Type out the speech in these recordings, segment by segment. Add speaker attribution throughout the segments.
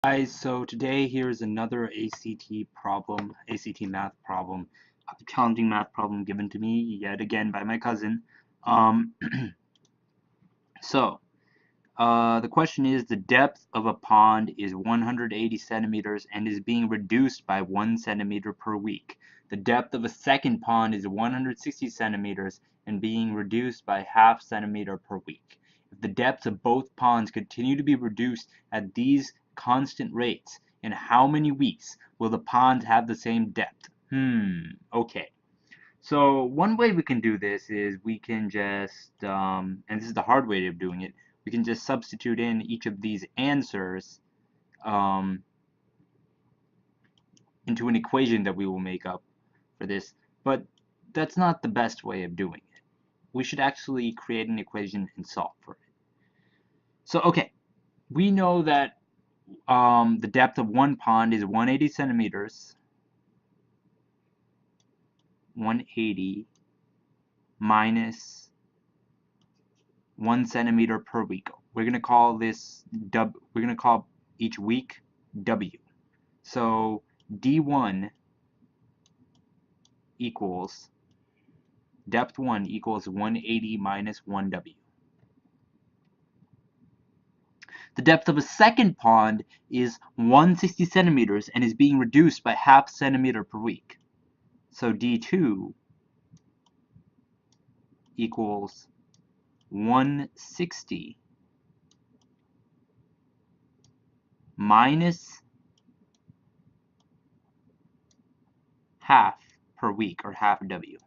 Speaker 1: Guys, so today here's another ACT math problem, a challenging math problem given to me yet again by my cousin. Um, so, the question is the depth of a pond is 180 centimeters and is being reduced by 1 centimeter per week. The depth of a second pond is 160 centimeters and being reduced by half centimeter per week. If the depths of both ponds continue to be reduced at these constant rates, in how many weeks will the ponds have the same depth? Okay. So one way we can do this is we can just, and this is the hard way of doing it, we can just substitute in each of these answers um, into an equation that we will make up for this, but that's not the best way of doing it. We should actually create an equation and solve for it. So, okay, we know that the depth of one pond is 180 centimeters, 180 minus 1 centimeter per week. We're going to call this we're going to call each week W. So D1 equals depth 1 equals 180 minus 1W. The depth of a second pond is 160 centimeters and is being reduced by half centimeter per week. So D2 equals 160 minus half per week, or half W.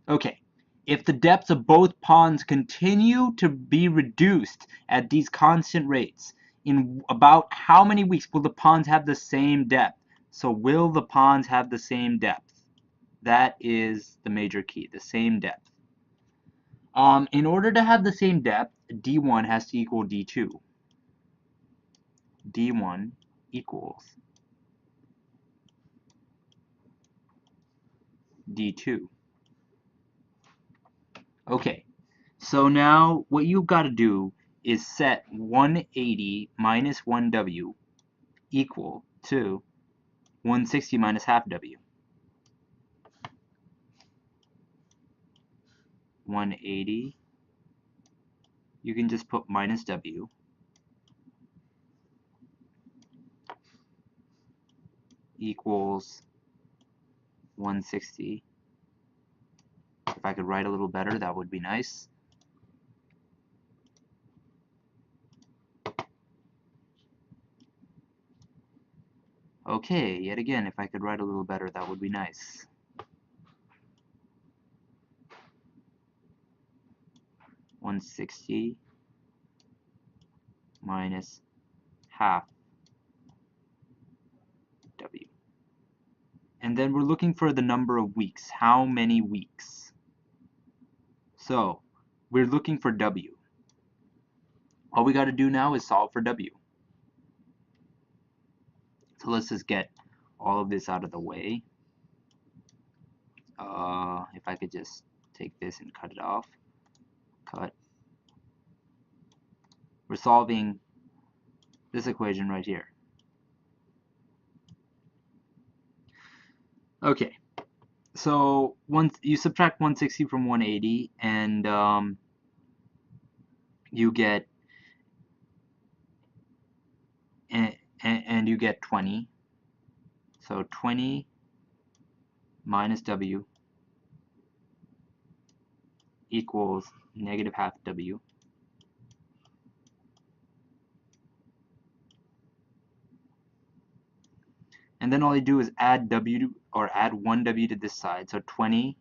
Speaker 1: Okay, if the depths of both ponds continue to be reduced at these constant rates, in about how many weeks will the ponds have the same depth? So will the ponds have the same depth? That is the major key, the same depth. In order to have the same depth, D1 has to equal D2. D1 equals D2. Okay, so now what you've got to do is set 180 minus 1W equal to 160 minus half W. 180, you can just put minus W, equals 160. If I could write a little better, that would be nice. Okay, yet again, if I could write a little better, that would be nice. $160 minus half W. And then we're looking for the number of weeks. How many weeks? So we're looking for W. All we got to do now is solve for W. So let's just get all of this out of the way. If I could just take this and cut it off. Cut. We're solving this equation right here. Okay, so once you subtract 160 from 180, and you get and you get 20. So 20 minus W equals negative half W. And then all you do is add W, or add 1W to this side. So 20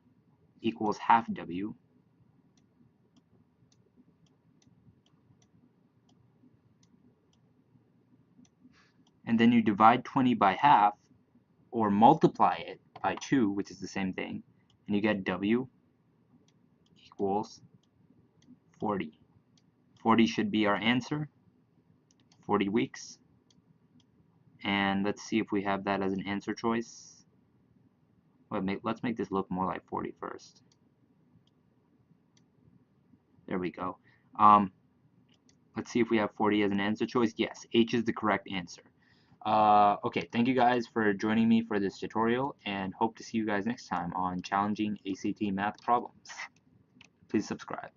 Speaker 1: equals half W. And then you divide 20 by half, or multiply it by 2, which is the same thing, and you get W equals 40. 40 should be our answer, 40 weeks. And let's see if we have that as an answer choice. Well, let's make this look more like 40 first. There we go. Let's see if we have 40 as an answer choice. Yes, H is the correct answer. Okay, thank you guys for joining me for this tutorial, and hope to see you guys next time on challenging ACT math problems. Please subscribe.